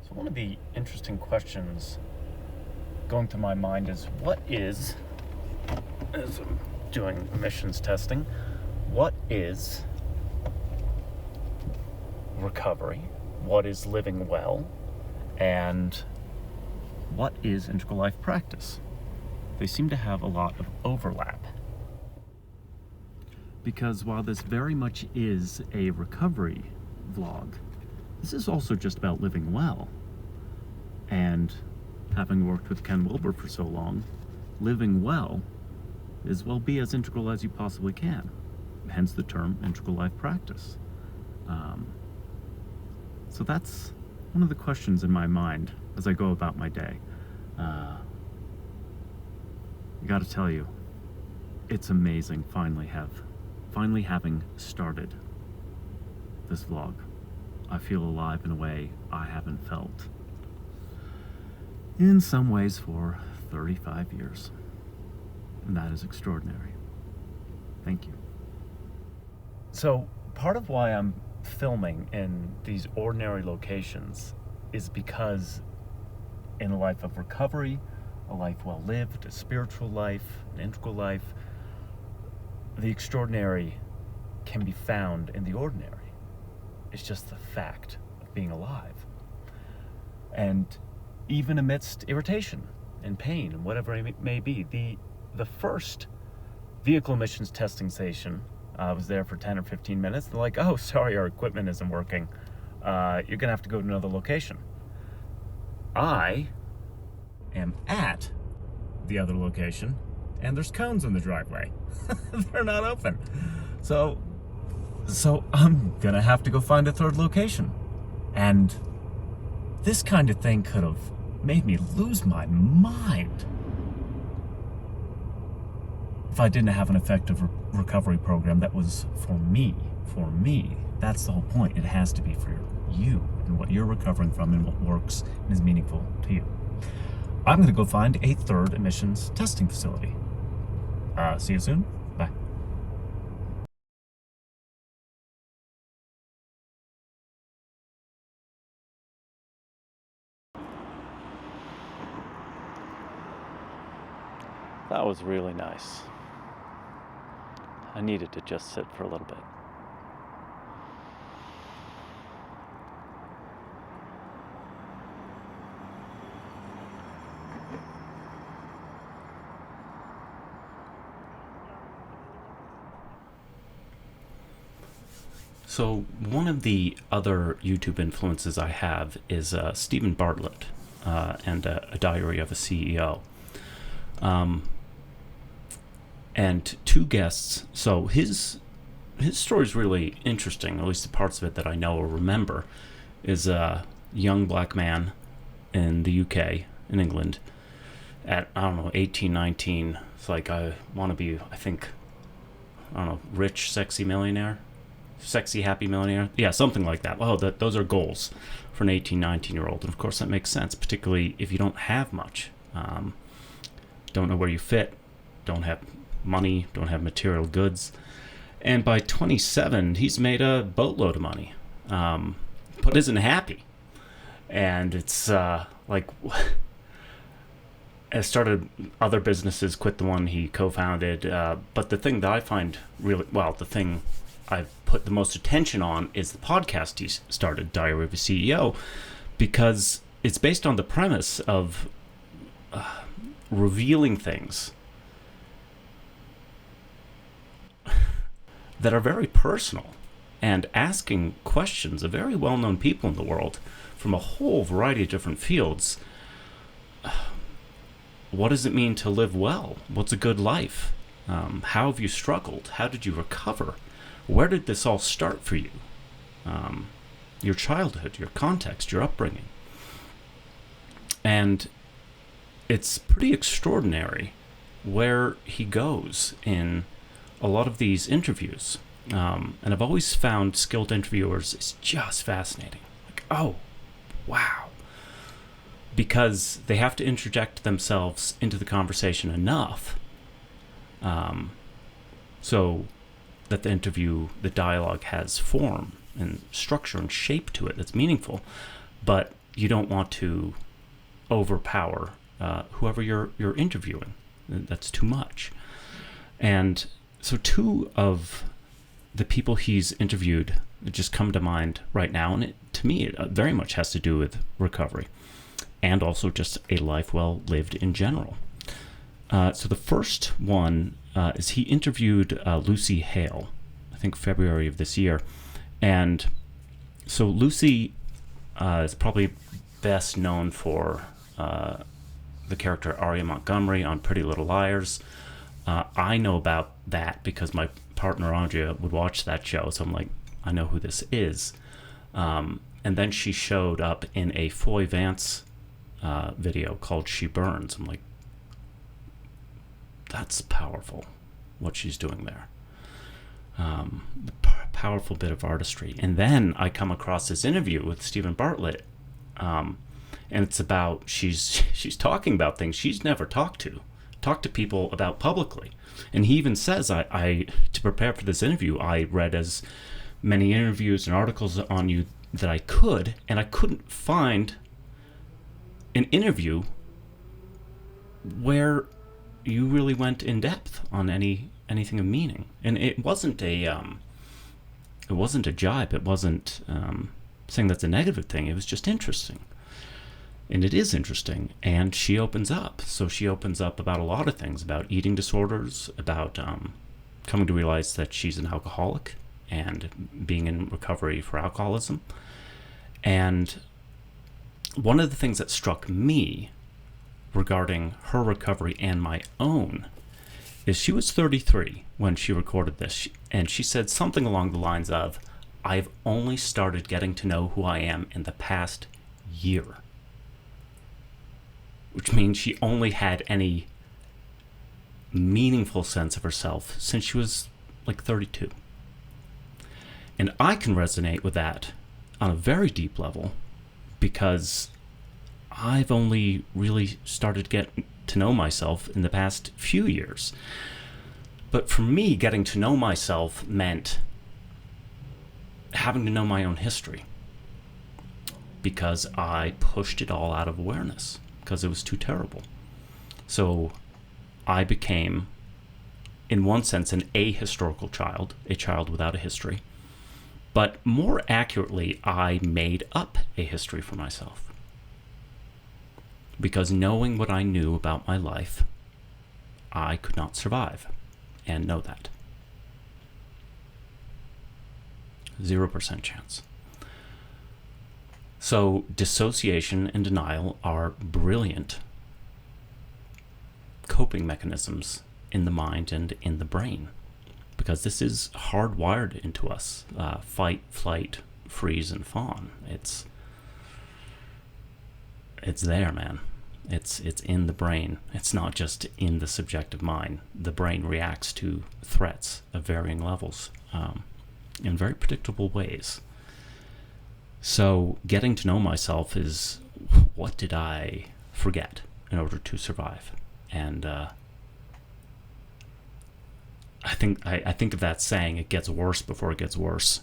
So one of the interesting questions going through my mind is, as I'm doing emissions testing, what is recovery? What is living well? And what is integral life practice? They seem to have a lot of overlap. Because while this very much is a recovery vlog, this is also just about living well. And having worked with Ken Wilber for so long, living well is, well, be as integral as you possibly can. Hence the term integral life practice. So that's one of the questions in my mind as I go about my day. I gotta tell you, it's amazing finally having started this vlog. I feel alive in a way I haven't felt in some ways for 35 years. And that is extraordinary. Thank you. So part of why I'm filming in these ordinary locations is because in a life of recovery, a life well lived, a spiritual life, an integral life, the extraordinary can be found in the ordinary. It's just the fact of being alive. And even amidst irritation and pain and whatever it may be, the first vehicle emissions testing station, I was there for 10 or 15 minutes. They're like, oh, sorry, our equipment isn't working. You're going to have to go to another location. I am at the other location, and there's cones in the driveway. They're not open. So I'm going to have to go find a third location. And this kind of thing could have made me lose my mind if I didn't have an effective recovery program that was for me. That's the whole point. It has to be for you and what you're recovering from and what works and is meaningful to you. I'm going to go find a third emissions testing facility. See you soon. Bye. That was really nice. I needed to just sit for a little bit. So one of the other YouTube influences I have is Stephen Bartlett and A Diary of a CEO. And two guests. So his story is really interesting, at least the parts of it that I know or remember, is a young black man in the UK, in England, at, 18, 19. It's like, I want to be, rich, sexy millionaire? Sexy, happy millionaire? Yeah, something like that. Oh, those are goals for an 18, 19-year-old. And of course that makes sense, particularly if you don't have much. Don't know where you fit, don't have money, don't have material goods. And by 27, he's made a boatload of money, but isn't happy. And it's has started other businesses, quit the one he co-founded. But the thing that I find the thing I've put the most attention on is the podcast he started, Diary of a CEO, because it's based on the premise of revealing things that are very personal and asking questions of very well-known people in the world from a whole variety of different fields. What does it mean to live well? What's a good life? How have you struggled? How did you recover? Where did this all start for you? Your childhood, your context, your upbringing. And it's pretty extraordinary where he goes in a lot of these interviews. And I've always found skilled interviewers is just fascinating. Like, oh, wow. Because they have to interject themselves into the conversation enough so that the dialogue has form and structure and shape to it that's meaningful. But you don't want to overpower whoever you're interviewing. That's too much. And so two of the people he's interviewed just come to mind right now, and to me it very much has to do with recovery and also just a life well lived in general. So the first one is he interviewed Lucy Hale, I think February of this year. And so Lucy is probably best known for the character Aria Montgomery on Pretty Little Liars. I know about that because my partner Andrea would watch that show, so I'm like, I know who this is. And then she showed up in a Foy Vance video called She Burns. I'm like, that's powerful, what she's doing there. Powerful bit of artistry. And then I come across this interview with Stephen Bartlett, and it's about she's talking about things she's never talked to people about publicly. And he even says, I to prepare for this interview, I read as many interviews and articles on you that I could, and I couldn't find an interview where you really went in depth on anything of meaning. And it wasn't a jibe. It wasn't saying that's a negative thing. It was just interesting. And it is interesting. And she opens up. So she opens up about a lot of things, about eating disorders, about coming to realize that she's an alcoholic and being in recovery for alcoholism. And one of the things that struck me regarding her recovery and my own is she was 33 when she recorded this, and she said something along the lines of, I've only started getting to know who I am in the past year. Which means she only had any meaningful sense of herself since she was like 32. And I can resonate with that on a very deep level because I've only really started getting to know myself in the past few years. But for me, getting to know myself meant having to know my own history because I pushed it all out of awareness because it was too terrible. So I became, in one sense, an ahistorical child, a child without a history. But more accurately, I made up a history for myself. Because knowing what I knew about my life, I could not survive and know that. 0% chance. So dissociation and denial are brilliant coping mechanisms in the mind and in the brain, because this is hardwired into us. Fight, flight, freeze, and fawn. It's there, man. It's in the brain. It's not just in the subjective mind. The brain reacts to threats of varying levels in very predictable ways. So getting to know myself is, what did I forget in order to survive? And I think of that saying, it gets worse before it gets worse.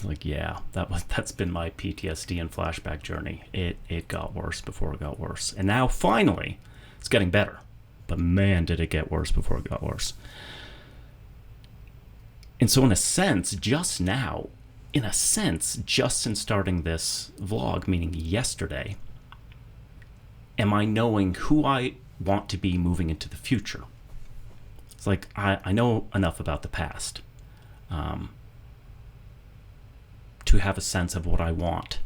Like, yeah, that's been my PTSD and flashback journey. It got worse before it got worse. And now finally it's getting better. But man, did it get worse before it got worse. And so in a sense, just in starting this vlog, meaning yesterday, am I knowing who I want to be moving into the future? It's like, I know enough about the past to have a sense of what I want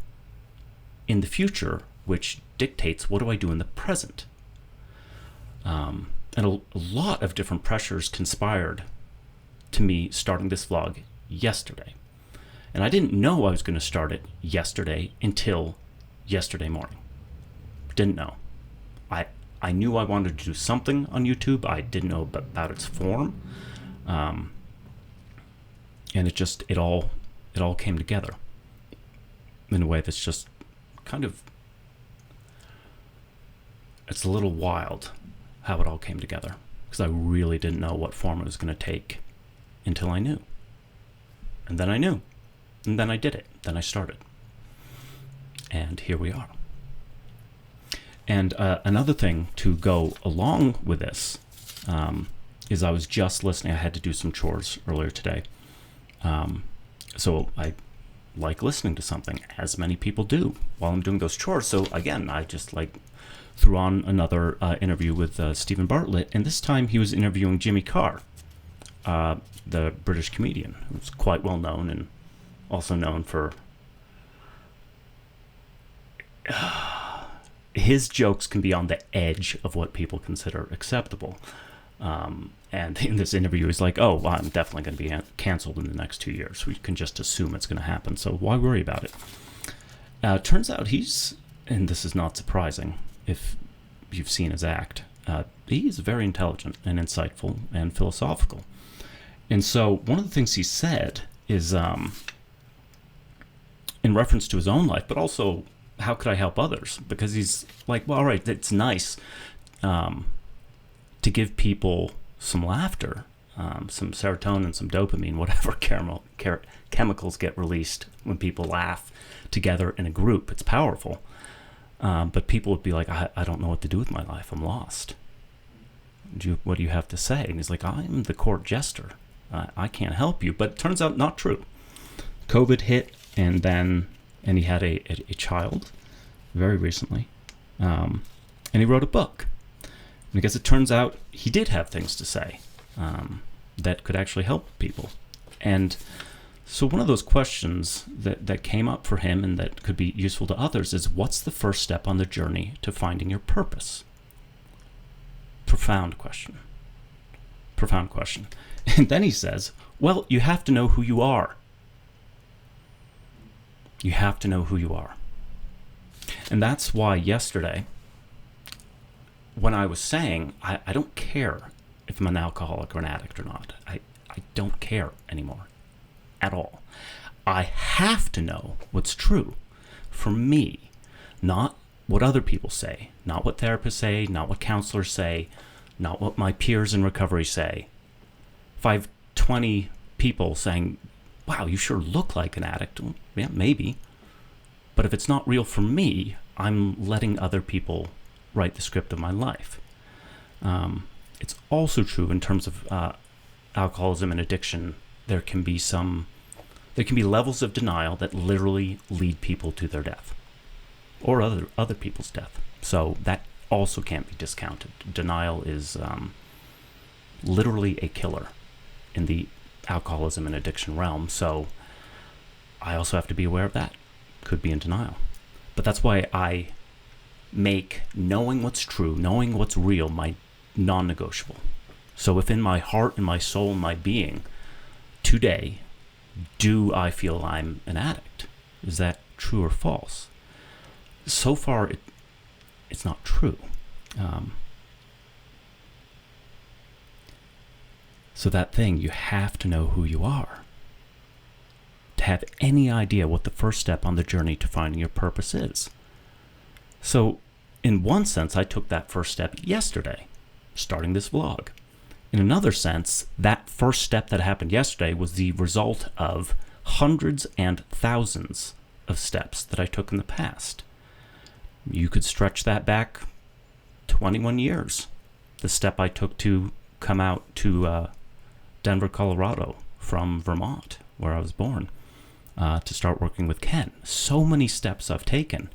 in the future, which dictates what do I do in the present. And a lot of different pressures conspired to me starting this vlog yesterday. And I didn't know I was going to start it yesterday until yesterday morning. Didn't know. I knew I wanted to do something on YouTube. I didn't know about its form. And it all came together in a way that's just kind of, it's a little wild how it all came together, because I really didn't know what form it was going to take until I knew. And then I knew. And then I did it. Then I started. And here we are. And another thing to go along with this is I was just listening. I had to do some chores earlier today. So I like listening to something, as many people do, while I'm doing those chores. So again, I just threw on another interview with Stephen Bartlett. And this time he was interviewing Jimmy Carr, the British comedian, who's quite well known and also known for... his jokes can be on the edge of what people consider acceptable. And in this interview, he's like, oh, well, I'm definitely going to be canceled in the next 2 years. We can just assume it's going to happen, so why worry about it? Turns out he's, and this is not surprising if you've seen his act, he's very intelligent and insightful and philosophical. And so one of the things he said is, in reference to his own life, but also how could I help others? Because he's like, well, all right, it's nice to give people some laughter, some serotonin, some dopamine, whatever chemicals get released when people laugh together in a group. It's powerful. But people would be like, I don't know what to do with my life. I'm lost. What do you have to say? And he's like, I'm the court jester. I can't help you. But it turns out not true. COVID hit, and he had a child very recently. And he wrote a book. Because it turns out he did have things to say that could actually help people. And so one of those questions that came up for him and that could be useful to others is, what's the first step on the journey to finding your purpose? Profound question. And then he says, well, you have to know who you are. You have to know who you are. And that's why yesterday, when I was saying, I don't care if I'm an alcoholic or an addict or not. I don't care anymore at all. I have to know what's true for me, not what other people say, not what therapists say, not what counselors say, not what my peers in recovery say. If I have 20 people saying, wow, you sure look like an addict, well, yeah, maybe. But if it's not real for me, I'm letting other people write the script of my life. It's also true in terms of alcoholism and addiction. There can be levels of denial that literally lead people to their death, or other people's death. So that also can't be discounted. Denial is literally a killer in the alcoholism and addiction realm. So I also have to be aware of that. Could be in denial. But that's why I make knowing what's true, knowing what's real, my non-negotiable. So if in my heart and my soul and my being today, do I feel I'm an addict? Is that true or false? So far, it's not true. So that thing, you have to know who you are to have any idea what the first step on the journey to finding your purpose is. So in one sense, I took that first step yesterday, starting this vlog. In another sense, that first step that happened yesterday was the result of hundreds and thousands of steps that I took in the past. You could stretch that back 21 years. The step I took to come out to Denver, Colorado from Vermont, where I was born, to start working with Ken. So many steps I've taken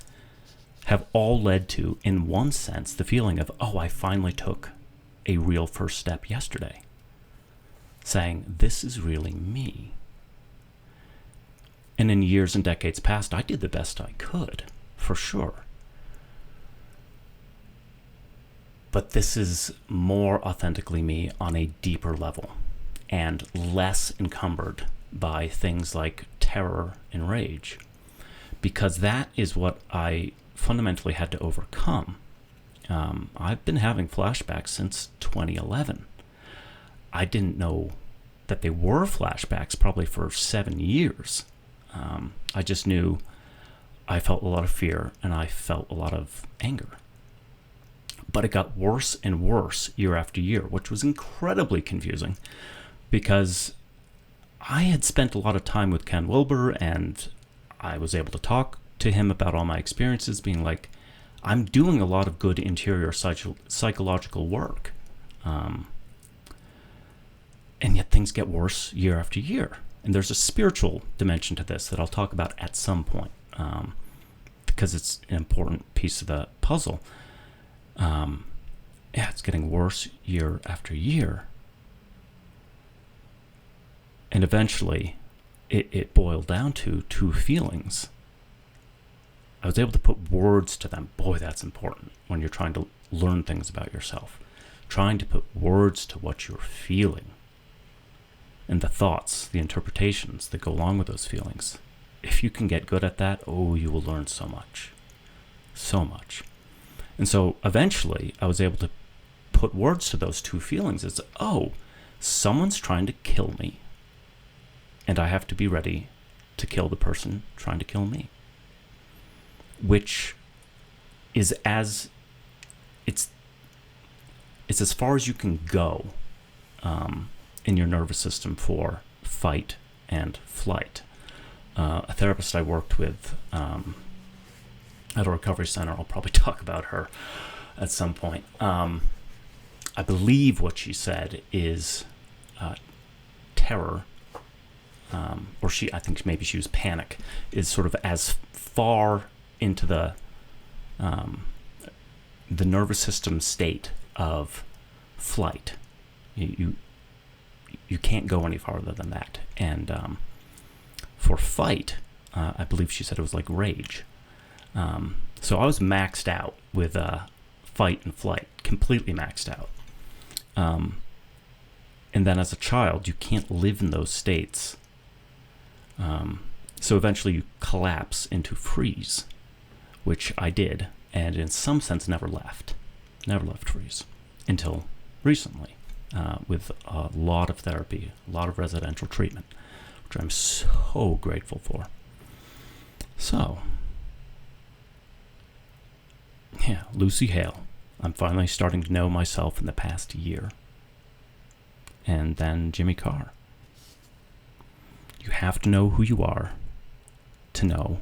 have all led to, in one sense, the feeling of, oh, I finally took a real first step yesterday, saying, this is really me. And in years and decades past, I did the best I could, for sure. But this is more authentically me on a deeper level and less encumbered by things like terror and rage, because that is what I fundamentally had to overcome. I've been having flashbacks since 2011. I didn't know that they were flashbacks probably for 7 years. I just knew I felt a lot of fear and I felt a lot of anger. But it got worse and worse year after year, which was incredibly confusing because I had spent a lot of time with Ken Wilber, and I was able to talk to him about all my experiences, being like, I'm doing a lot of good interior psychological work. And yet things get worse year after year. And there's a spiritual dimension to this that I'll talk about at some point, because it's an important piece of the puzzle. It's getting worse year after year. And eventually, it boiled down to two feelings. I was able to put words to them. Boy, that's important when you're trying to learn things about yourself. Trying to put words to what you're feeling. And the thoughts, the interpretations that go along with those feelings. If you can get good at that, you will learn so much. So much. And so eventually, I was able to put words to those two feelings. It's, someone's trying to kill me. And I have to be ready to kill the person trying to kill me. Which is it's as far as you can go in your nervous system for fight and flight. A therapist I worked with at a recovery center, I'll probably talk about her at some point. I believe what she said is terror, I think maybe she was panic, is sort of as far into the nervous system state of flight. You can't go any farther than that. And for fight, I believe she said it was like rage. So I was maxed out with fight and flight, completely maxed out. And then as a child, you can't live in those states. So eventually you collapse into freeze, which I did, and in some sense never left freeze until recently, with a lot of therapy, a lot of residential treatment, which I'm so grateful for. So, Lucy Hale. I'm finally starting to know myself in the past year. And then Jimmy Carr. You have to know who you are to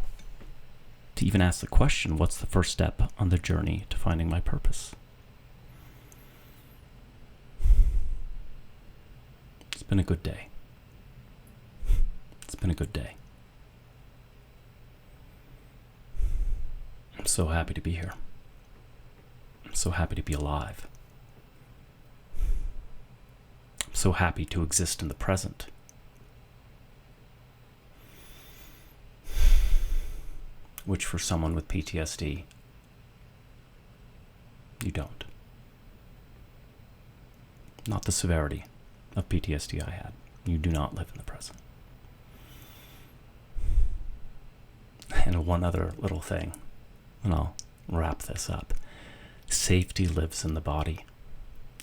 even ask the question, what's the first step on the journey to finding my purpose? It's been a good day. It's been a good day. I'm so happy to be here. I'm so happy to be alive. I'm so happy to exist in the present. Which for someone with PTSD, you don't. Not the severity of PTSD I had. You do not live in the present. And one other little thing, and I'll wrap this up. Safety lives in the body,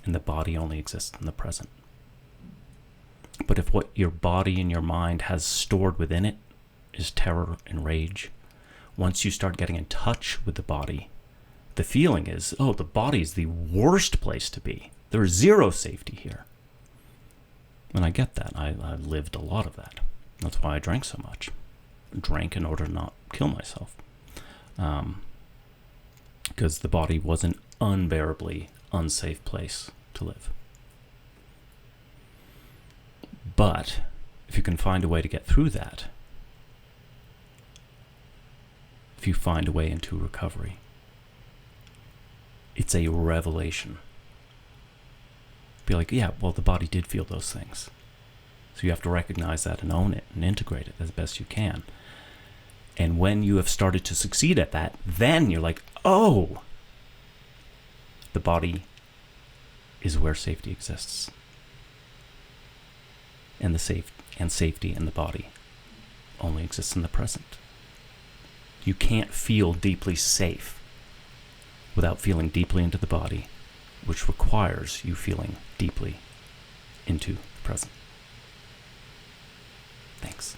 and the body only exists in the present. But if what your body and your mind has stored within it is terror and rage, once you start getting in touch with the body, the feeling is, the body is the worst place to be. There is zero safety here. And I get that. I lived a lot of that. That's why I drank so much. I drank in order to not kill myself. Because the body was an unbearably unsafe place to live. But if you can find a way to get through that, if you find a way into recovery, it's a revelation. Be like, the body did feel those things. So you have to recognize that and own it and integrate it as best you can. And when you have started to succeed at that, then you're like, the body is where safety exists. And safety in the body only exists in the present. You can't feel deeply safe without feeling deeply into the body, which requires you feeling deeply into the present. Thanks.